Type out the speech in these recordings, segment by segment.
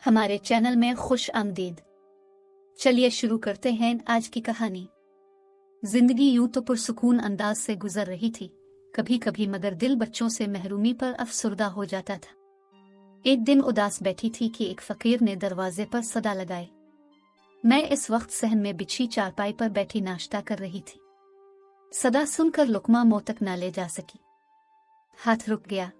हमारे चैनल में खुश आमदीद। चलिए शुरू करते हैं आज की कहानी। जिंदगी यूं तो पुरसुकून अंदाज से गुजर रही थी, कभी कभी मगर दिल बच्चों से महरूमी पर अफसुर्दा हो जाता था। एक दिन उदास बैठी थी कि एक फकीर ने दरवाजे पर सदा लगाए। मैं इस वक्त सहन में बिछी चारपाई पर बैठी नाश्ता कर रही थी। सदा सुनकर लुकमा मुंह तक न ले जा सकी। हाथ रुक गया।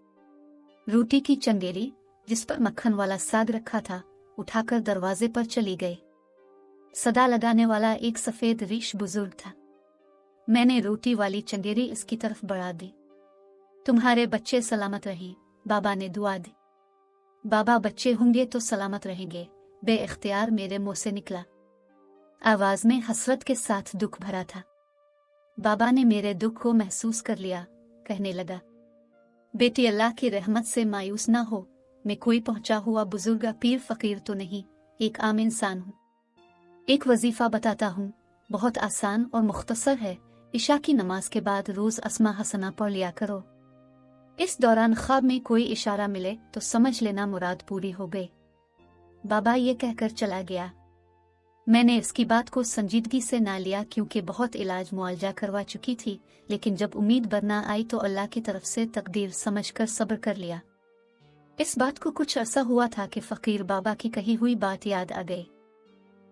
रोटी की चंगेरी जिस पर मक्खन वाला साग रखा था उठाकर दरवाजे पर चली गई। सदा लगाने वाला एक सफेद रीश बुजुर्ग था। मैंने रोटी वाली चंगेरी इसकी तरफ बढ़ा दी। तुम्हारे बच्चे सलामत रहें, बाबा ने दुआ दी। बाबा बच्चे होंगे तो सलामत रहेंगे, बे इख्तियार मेरे मुंह से निकला। आवाज में हसरत के साथ दुख भरा था। बाबा ने मेरे दुख को महसूस कर लिया, कहने लगा, बेटी अल्लाह की रहमत से मायूस ना हो, मैं कोई पहुंचा हुआ बुजुर्ग पीर फकीर तो नहीं, एक आम इंसान हूँ। एक वजीफा बताता हूँ, बहुत आसान और मुख्तसर है। इशा की नमाज के बाद रोज अस्मा हसना पढ़ लिया करो। इस दौरान ख्वाब में कोई इशारा मिले तो समझ लेना मुराद पूरी हो गई। बाबा ये कहकर चला गया। मैंने इसकी बात को संजीदगी से ना लिया क्योंकि बहुत इलाज मुआवजा करवा चुकी थी, लेकिन जब उम्मीद बरना आई तो अल्लाह की तरफ से तकदीर समझकर सब्र कर लिया। इस बात को कुछ अरसा हुआ था कि फकीर बाबा की कही हुई बात याद आ गई।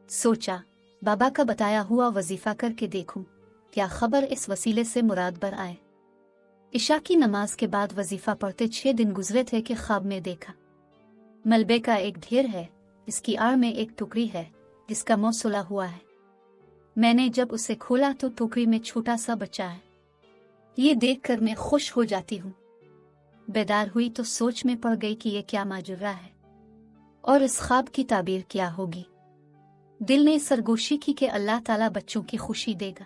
सोचा, बाबा का बताया हुआ वजीफा करके देखूं, क्या खबर इस वसीले से मुराद बर आए। इशा की नमाज के बाद वजीफा पढ़ते 6 दिन गुजरे थे कि ख्वाब में देखा। मलबे का एक ढेर है, इसकी आड़ में एक टुकड़ी है जिसका मुंह सुला हुआ है। मैंने जब उसे खोला तो टोकरी में छोटा सा बच्चा है। ये देखकर मैं खुश हो जाती हूँ। बेदार हुई तो सोच में पड़ गई कि ये क्या माजरा है और इस ख्वाब की ताबीर क्या होगी। दिल ने सरगोशी की कि अल्लाह ताला बच्चों की खुशी देगा।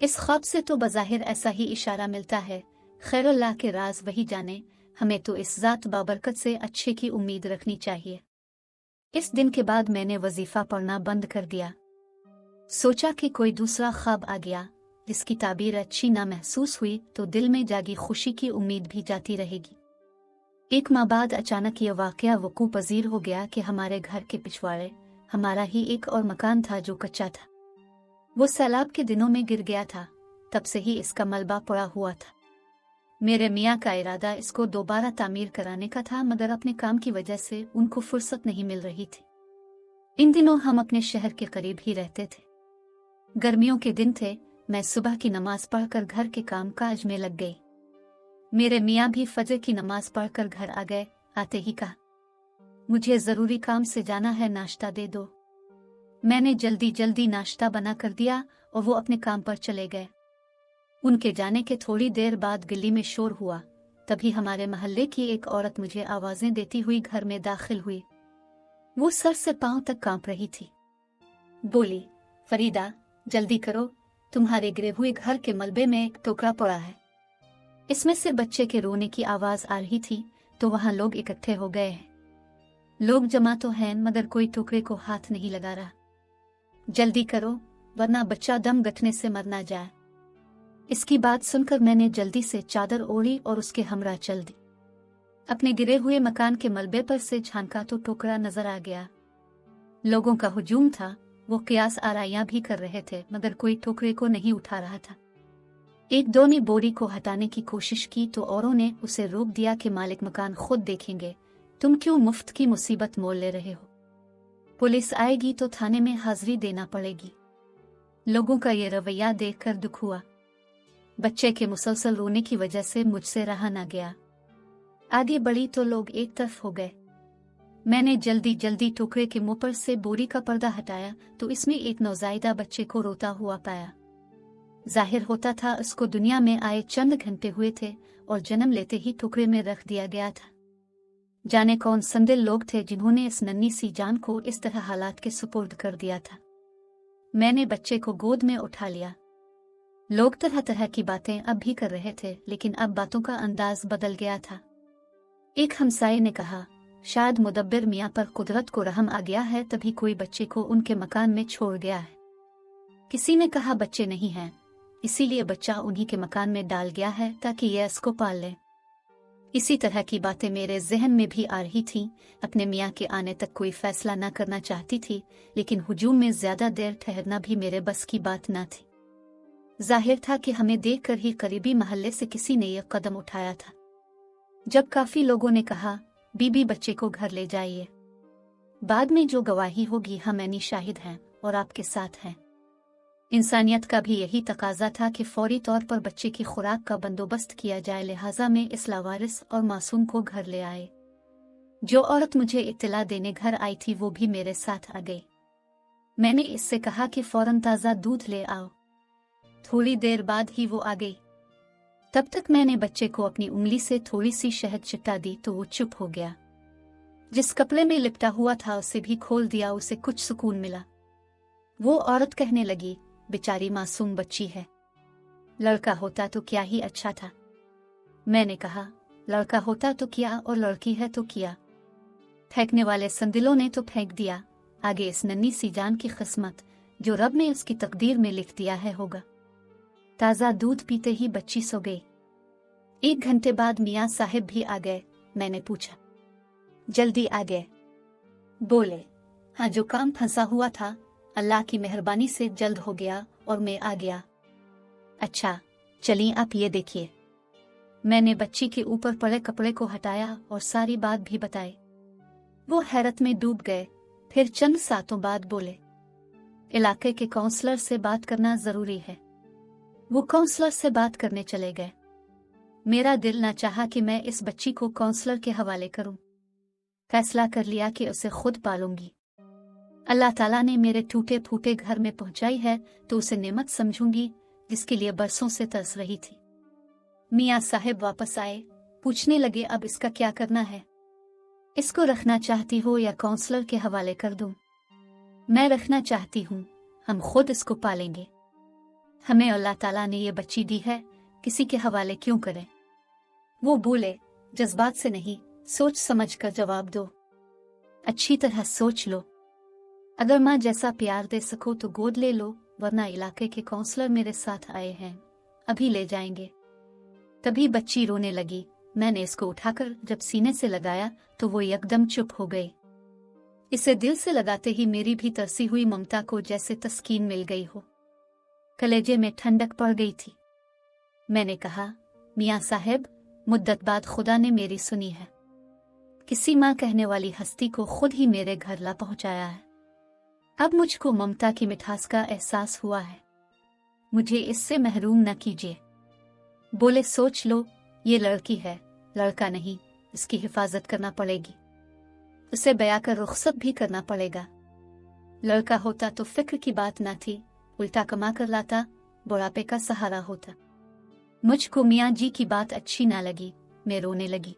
इस ख्वाब से तो बज़ाहिर ऐसा ही इशारा मिलता है, खैर अल्लाह के राज वही जाने, हमें तो इस ज़ात बाबरकत से अच्छे की उम्मीद रखनी चाहिए। इस दिन के बाद मैंने वजीफा पढ़ना बंद कर दिया। सोचा कि कोई दूसरा ख्वाब आ गया जिसकी ताबीर अच्छी ना महसूस हुई तो दिल में जागी खुशी की उम्मीद भी जाती रहेगी। एक माह बाद अचानक यह वाकया वकूअ पजीर हो गया कि हमारे घर के पिछवाड़े हमारा ही एक और मकान था जो कच्चा था। वो सैलाब के दिनों में गिर गया था, तब से ही इसका मलबा पड़ा हुआ था। मेरे मियाँ का इरादा इसको दोबारा तामीर कराने का था, मगर अपने काम की वजह से उनको फुर्सत नहीं मिल रही थी। इन दिनों हम अपने शहर के करीब ही रहते थे। गर्मियों के दिन थे। मैं सुबह की नमाज पढ़कर घर के काम काज में लग गई। मेरे मियाँ भी फजर की नमाज पढ़कर घर आ गए। आते ही कहा, मुझे जरूरी काम से जाना है, नाश्ता दे दो। मैंने जल्दी जल्दी नाश्ता बना कर दिया और वो अपने काम पर चले गए। उनके जाने के थोड़ी देर बाद गली में शोर हुआ। तभी हमारे मोहल्ले की एक औरत मुझे आवाजें देती हुई घर में दाखिल हुई। वो सर से पांव तक कांप रही थी। बोली, फरीदा जल्दी करो, तुम्हारे गिरे हुए घर के मलबे में एक टोकरा पड़ा है। इसमें से बच्चे के रोने की आवाज आ रही थी तो वहां लोग इकट्ठे हो गए हैं। लोग जमा तो हैं मगर कोई टोकरे को हाथ नहीं लगा रहा। जल्दी करो वरना बच्चा दम गठने से मर ना जाए। इसकी बात सुनकर मैंने जल्दी से चादर ओढ़ी और उसके हमरा चल दी। अपने गिरे हुए मकान के मलबे पर से झांका तो टोकरा नजर आ गया। लोगों का हुजूम था। वो कियास आराइयां भी कर रहे थे मगर कोई टोकरे को नहीं उठा रहा था। एक दो ने बोरी को हटाने की कोशिश की तो औरों ने उसे रोक दिया कि मालिक मकान खुद देखेंगे, तुम क्यों मुफ्त की मुसीबत मोल ले रहे हो। पुलिस आएगी तो थाने में हाजिरी देना पड़ेगी। लोगों का ये रवैया देखकर दुख हुआ। बच्चे के मुसलसल रोने की वजह से मुझसे रहा ना गया। आगे बढ़ी तो लोग एक तरफ हो गए। मैंने जल्दी जल्दी टोकरे के मुंह पर से बोरी का पर्दा हटाया तो इसमें एक नौजायदा बच्चे को रोता हुआ पाया। जाहिर होता था उसको दुनिया में आए चंद घंटे हुए थे और जन्म लेते ही टोकरे में रख दिया गया था। जाने कौन संदिल लोग थे जिन्होंने इस नन्ही सी जान को इस तरह हालात के सुपुर्द कर दिया था। मैंने बच्चे को गोद में उठा लिया। लोग तरह तरह की बातें अब भी कर रहे थे, लेकिन अब बातों का अंदाज बदल गया था। एक हमसाये ने कहा, शायद मुदब्बिर मियाँ पर कुदरत को रहम आ गया है, तभी कोई बच्चे को उनके मकान में छोड़ गया है। किसी ने कहा बच्चे नहीं हैं, इसीलिए बच्चा उन्हीं के मकान में डाल गया है ताकि ये इसको पाल ले। इसी तरह की बातें मेरे जहन में भी आ रही थीं। अपने मियाँ के आने तक कोई फैसला न करना चाहती थी, लेकिन हुजूम में ज्यादा देर ठहरना भी मेरे बस की बात न थी। जाहिर था कि हमें देखकर ही करीबी मोहल्ले से किसी ने यह कदम उठाया था। जब काफी लोगों ने कहा, बीबी बच्चे को घर ले जाइए, बाद में जो गवाही होगी हम ऐनी शाहिद हैं और आपके साथ हैं। इंसानियत का भी यही तकाजा था कि फौरी तौर पर बच्चे की खुराक का बंदोबस्त किया जाए, लिहाजा में इस लावारिस और मासूम को घर ले आए। जो औरत मुझे इत्तला देने घर आई थी वो भी मेरे साथ आ गई। मैंने इससे कहा कि फौरन ताज़ा दूध ले आओ। थोड़ी देर बाद ही वो आ गई। तब तक मैंने बच्चे को अपनी उंगली से थोड़ी सी शहद चिट्टा दी तो वो चुप हो गया। जिस कपड़े में लिपटा हुआ था उसे भी खोल दिया, उसे कुछ सुकून मिला। वो औरत कहने लगी, बेचारी मासूम बच्ची है, लड़का होता तो क्या ही अच्छा था। मैंने कहा, लड़का होता तो क्या और लड़की है तो क्या, फेंकने वाले संदिलों ने तो फेंक दिया, आगे इस नन्ही सी जान की किस्मत जो रब ने उसकी तकदीर में लिख दिया है होगा। ताज़ा दूध पीते ही बच्ची सो गई। 1 घंटे बाद मियाँ साहिब भी आ गए। मैंने पूछा, जल्दी आ गए? बोले, हाँ, जो काम फंसा हुआ था अल्लाह की मेहरबानी से जल्द हो गया और मैं आ गया। अच्छा, चलिए आप ये देखिए। मैंने बच्ची के ऊपर पड़े कपड़े को हटाया और सारी बात भी बताई। वो हैरत में डूब गए। फिर चंद सातों बाद बोले, इलाके के काउंसलर से बात करना जरूरी है। वो काउंसलर से बात करने चले गए। मेरा दिल न चाहा कि मैं इस बच्ची को काउंसलर के हवाले करूं। फैसला कर लिया कि उसे खुद पालूंगी। अल्लाह ताला ने मेरे टूटे फूटे घर में पहुंचाई है तो उसे नेमत समझूंगी जिसके लिए बरसों से तरस रही थी। मियाँ साहिब वापस आए, पूछने लगे, अब इसका क्या करना है? इसको रखना चाहती हो या काउंसलर के हवाले कर दूं? मैं रखना चाहती हूँ, हम खुद इसको पालेंगे। हमें अल्लाह ताला ने ये बच्ची दी है, किसी के हवाले क्यों करें? वो बोले, जज्बात से नहीं, सोच समझ कर जवाब दो। अच्छी तरह सोच लो। अगर माँ जैसा प्यार दे सको तो गोद ले लो, वरना इलाके के काउंसलर मेरे साथ आए हैं, अभी ले जाएंगे। तभी बच्ची रोने लगी। मैंने इसको उठाकर जब सीने से लगाया तो वो एकदम चुप हो गई। इसे दिल से लगाते ही मेरी भी तरसी हुई ममता को जैसे तस्कीन मिल गई हो। कलेजे में ठंडक पड़ गई थी। मैंने कहा, मियाँ साहब, मुद्दत बाद खुदा ने मेरी सुनी है। किसी माँ कहने वाली हस्ती को खुद ही मेरे घर ला पहुंचाया है। अब मुझको ममता की मिठास का एहसास हुआ है। मुझे इससे महरूम न कीजिए। बोले, सोच लो, ये लड़की है, लड़का नहीं। इसकी हिफाजत करना पड़ेगी, उसे बया कर रुखसत भी करना पड़ेगा। लड़का होता तो फिक्र की बात ना थी, उल्टा कमा कर लाता, बुढ़ापे का सहारा होता। मुझको मियाँ जी की बात अच्छी ना लगी। मैं रोने लगी।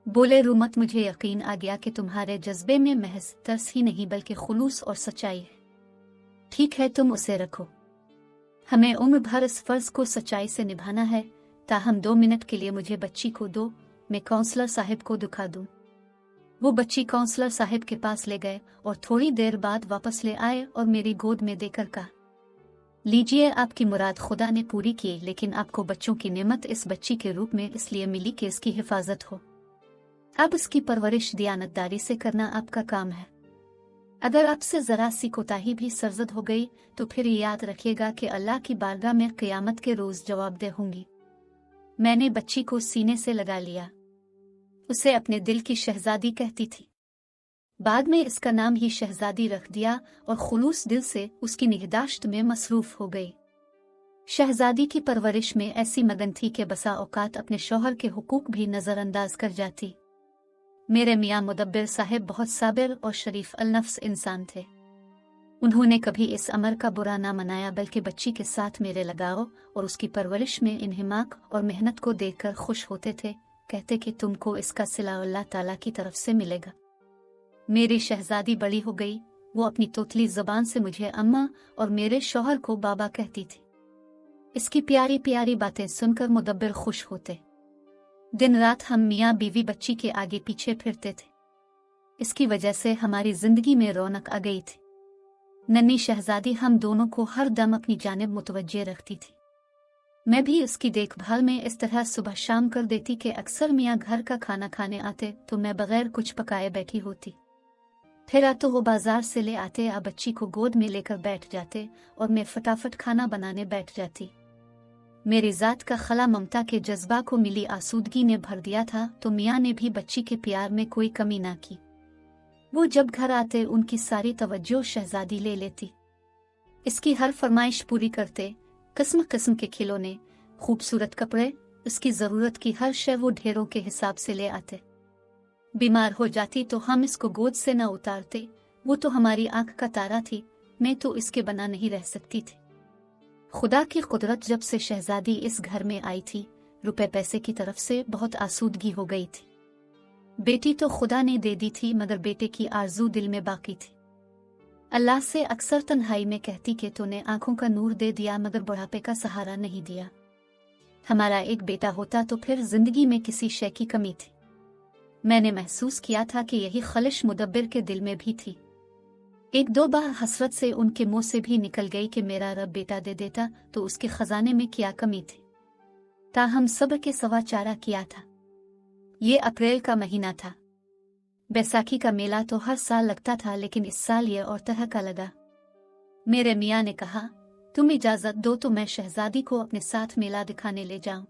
बोले, रो मत, मुझे यकीन आ गया कि तुम्हारे जज्बे में महज तरस ही नहीं बल्कि खुलूस और सच्चाई है। ठीक है, तुम उसे रखो। हमें उम्र भर इस फर्ज को सच्चाई से निभाना है। ताहम 2 मिनट के लिए मुझे बच्ची को दो, मैं काउंसलर साहिब को दिखा दूं। वो बच्ची काउंसलर साहिब के पास ले गए और थोड़ी देर बाद वापस ले आए और मेरी गोद में देकर कहा, लीजिए, आपकी मुराद खुदा ने पूरी की, लेकिन आपको बच्चों की नेमत इस बच्ची के रूप में इसलिए मिली कि इसकी हिफाजत हो। अब इसकी परवरिश दियानतदारी से करना आपका काम है। अगर आपसे जरा सी कोताही भी सरजद हो गई तो फिर याद रखिएगा कि अल्लाह की बारगाह में क़यामत के रोज जवाबदेह होंगी। मैंने बच्ची को सीने से लगा लिया। उसे अपने दिल की शहजादी कहती थी। बाद में इसका नाम ही शहजादी रख दिया और खुलूस दिल से उसकी निगहदाश्त में मसरूफ हो गई। शहजादी की परवरिश में ऐसी मगन थी कि बसा औकात अपने शौहर के हुकूक भी नजरअंदाज कर जाती। मेरे मियाँ मुदब्बिर साहिब बहुत साबिर और शरीफ अलनफ्स इंसान थे। उन्होंने कभी इस अमर का बुरा ना मनाया, बल्कि बच्ची के साथ मेरे लगाव और उसकी परवरिश में इन्हिमाक और मेहनत को देखकर खुश होते थे। कहते कि तुमको इसका सिला अल्लाह ताला की तरफ से मिलेगा। मेरी शहजादी बड़ी हो गई। वो अपनी तोतली ज़बान से मुझे अम्मा और मेरे शौहर को बाबा कहती थी। इसकी प्यारी प्यारी बातें सुनकर मुदब्बिर खुश होते। दिन रात हम मियाँ बीवी बच्ची के आगे पीछे फिरते थे। इसकी वजह से हमारी जिंदगी में रौनक आ गई थी। नन्ही शहजादी हम दोनों को हर दम अपनी जानिब मुतवज्जे रखती थी। मैं भी उसकी देखभाल में इस तरह सुबह शाम कर देती कि अक्सर मियाँ घर का खाना खाने आते तो मैं बगैर कुछ पकाए बैठी होती। फिर तो वो बाजार से ले आते या बच्ची को गोद में लेकर बैठ जाते और मैं फटाफट खाना बनाने बैठ जाती। मेरी जात का खला ममता के जज्बा को मिली आसूदगी ने भर दिया था तो मियाँ ने भी बच्ची के प्यार में कोई कमी ना की। वो जब घर आते उनकी सारी तवज्जो शहजादी ले लेती। इसकी हर फरमाइश पूरी करते, किस्म किस्म के खिलौने, खूबसूरत कपड़े, उसकी ज़रूरत की हर शय वो ढेरों के हिसाब से ले आते। बीमार हो जाती तो हम इसको गोद से न उतारते, वो तो हमारी आंख का तारा थी, मैं तो इसके बना नहीं रह सकती थी। खुदा की कुदरत जब से शहजादी इस घर में आई थी, रुपए पैसे की तरफ से बहुत आसूदगी हो गई थी। बेटी तो खुदा ने दे दी थी मगर बेटे की आरजू दिल में बाकी थी। अल्लाह से अक्सर तन्हाई में कहती कि तूने आंखों का नूर दे दिया मगर बुढ़ापे का सहारा नहीं दिया। हमारा एक बेटा होता तो फिर जिंदगी में किसी शय की कमी थी। मैंने महसूस किया था कि यही खलिश मुदब्बिर के दिल में भी थी। एक दो बार हसरत से उनके मुंह से भी निकल गई कि मेरा रब बेटा दे देता तो उसके खजाने में क्या कमी थी। ताहम सब्र के सवा चारा किया था। ये अप्रैल का महीना था। बैसाखी का मेला तो हर साल लगता था लेकिन इस साल ये और तरह का लगा। मेरे मियाँ ने कहा, तुम इजाजत दो तो मैं शहजादी को अपने साथ मेला दिखाने ले जाऊं।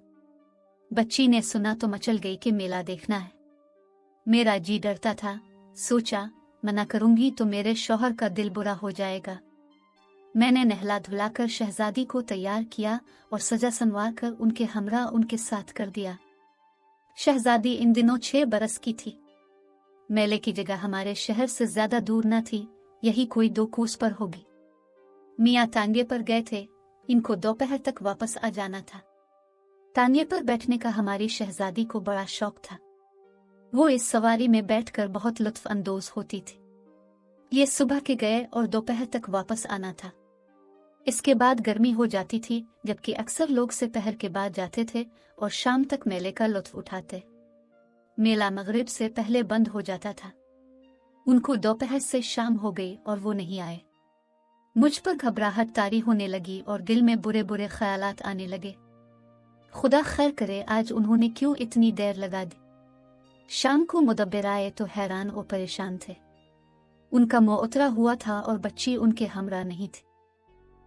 बच्ची ने सुना तो मचल गई कि मेला देखना है। मेरा जी डरता था, सोचा मना करूंगी तो मेरे शौहर का दिल बुरा हो जाएगा। मैंने नहला धुलाकर शहजादी को तैयार किया और सजा संवार कर उनके हमरा उनके साथ कर दिया। शहजादी इन दिनों 6 बरस की थी। मेले की जगह हमारे शहर से ज्यादा दूर न थी, यही कोई 2 कोस पर होगी। मियाँ तांगे पर गए थे, इनको दोपहर तक वापस आ जाना था। तांगे पर बैठने का हमारी शहजादी को बड़ा शौक था। वो इस सवारी में बैठकर बहुत लुत्फ अंदोज होती थी। ये सुबह के गए और दोपहर तक वापस आना था। इसके बाद गर्मी हो जाती थी, जबकि अक्सर लोग से पहर के बाद जाते थे और शाम तक मेले का लुत्फ उठाते। मेला मगरिब से पहले बंद हो जाता था। उनको दोपहर से शाम हो गई और वो नहीं आए। मुझ पर घबराहट तारी होने लगी और दिल में बुरे बुरे ख्यालात आने लगे। खुदा खैर करे आज उन्होंने क्यों इतनी देर लगा दी। शाम को मुदब्बिर आए तो हैरान और परेशान थे। उनका मुंह उतरा हुआ था और बच्ची उनके हमरा नहीं थी।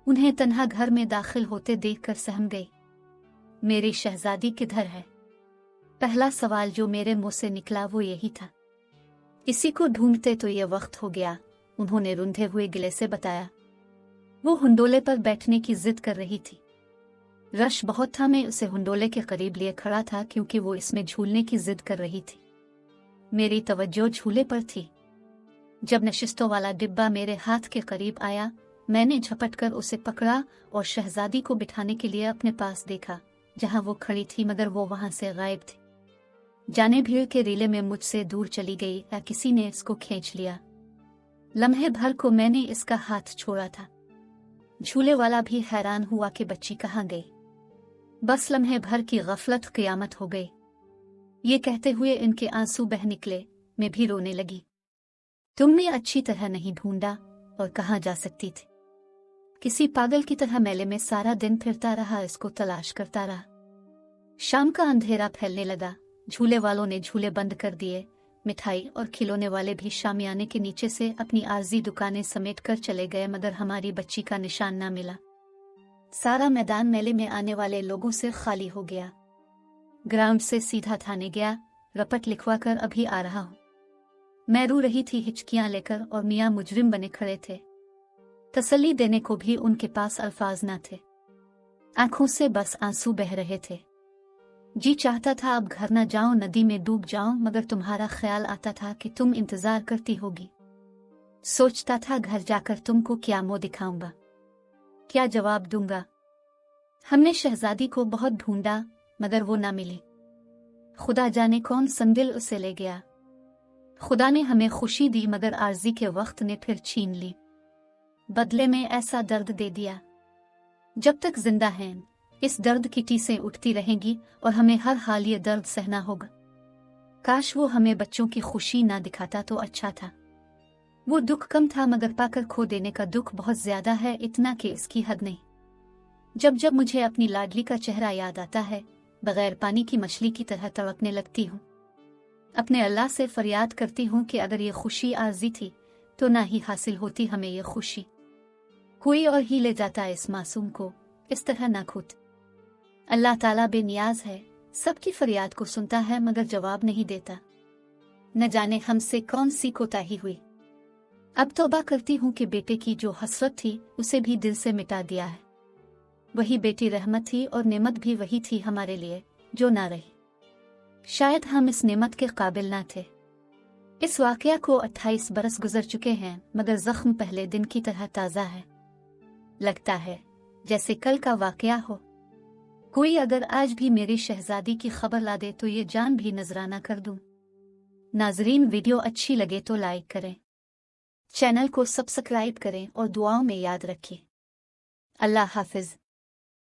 उन्हें तन्हा घर में दाखिल होते देखकर सहम गई। मेरी शहजादी किधर है? पहला सवाल जो मेरे मुंह से निकला वो यही था। इसी को ढूंढते तो ये वक्त हो गया, उन्होंने रुंधे हुए गिले से बताया। वो हुंडोले पर बैठने की जिद कर रही थी। रश बहुत था, मैं उसे हुंडोले के करीब लिए खड़ा था क्योंकि वो इसमें झूलने की जिद कर रही थी। मेरी तवज्जो झूले पर थी। जब नशिस्तों वाला डिब्बा मेरे हाथ के करीब आया, मैंने झपटकर उसे पकड़ा और शहजादी को बिठाने के लिए अपने पास देखा, जहां वो खड़ी थी मगर वो वहां से गायब थी। जाने भीड़ के रीले में मुझसे दूर चली गई या किसी ने इसको खींच लिया। लम्हे भर को मैंने इसका हाथ छोड़ा था। झूले वाला भी हैरान हुआ कि बच्ची कहाँ गई। बस लम्हे भर की गफलत क़यामत हो गई। ये कहते हुए इनके आंसू बह निकले। मैं भी रोने लगी। तुमने अच्छी तरह नहीं ढूंढा और कहाँ जा सकती थी। किसी पागल की तरह मेले में सारा दिन फिरता रहा, इसको तलाश करता रहा। शाम का अंधेरा फैलने लगा। झूले वालों ने झूले बंद कर दिए। मिठाई और खिलौने वाले भी शामियाने के नीचे से अपनी आरजी दुकानें समेट कर चले गए मगर हमारी बच्ची का निशान ना मिला। सारा मैदान मेले में आने वाले लोगों से खाली हो गया। ग्राउंड से सीधा थाने गया, रपट लिखवा कर अभी आ रहा हूँ। मैं रो रही थी हिचकियां लेकर और मियाँ मुजरिम बने खड़े थे। तसल्ली देने को भी उनके पास अल्फाज न थे। आंखों से बस आंसू बह रहे थे। जी चाहता था अब घर न जाऊं, नदी में डूब जाऊं, मगर तुम्हारा ख्याल आता था कि तुम इंतजार करती होगी। सोचता था घर जाकर तुमको क्या मुंह दिखाऊंगा, क्या जवाब दूंगा। हमने शहजादी को बहुत ढूंढा मगर वो ना मिली। खुदा जाने कौन संदिल उसे ले गया। खुदा ने हमें खुशी दी मगर आर्जी के वक्त ने फिर छीन ली। बदले में ऐसा दर्द दे दिया। जब तक जिंदा हैं इस दर्द की टीसें उठती रहेंगी और हमें हर हाल ये दर्द सहना होगा। काश वो हमें बच्चों की खुशी ना दिखाता तो अच्छा था। वो दुख कम था मगर पाकर खो देने का दुख बहुत ज्यादा है, इतना कि इसकी हद नहीं। जब जब मुझे अपनी लाडली का चेहरा याद आता है, बगैर पानी की मछली की तरह तड़पने लगती हूँ। अपने अल्लाह से फरियाद करती हूँ कि अगर ये खुशी आर्जी थी तो ना ही हासिल होती हमें ये खुशी। कोई और ही ले जाता इस मासूम को, इस तरह ना खुद। अल्लाह ताला बेनियाज है, सबकी फरियाद को सुनता है मगर जवाब नहीं देता। न जाने हमसे कौन सी कोताही हुई। अब तौबा करती हूँ कि बेटे की जो हसरत थी उसे भी दिल से मिटा दिया है। वही बेटी रहमत थी और नेमत भी वही थी हमारे लिए जो ना रही। शायद हम इस नेमत के काबिल ना थे। इस वाकया को 28 बरस गुजर चुके हैं मगर जख्म पहले दिन की तरह ताज़ा है। लगता है जैसे कल का वाकया हो। कोई अगर आज भी मेरी शहजादी की खबर ला दे तो ये जान भी नजराना कर दूं। नाजरीन, वीडियो अच्छी लगे तो लाइक करें, चैनल को सब्सक्राइब करें और दुआओं में याद रखें। अल्लाह हाफिज।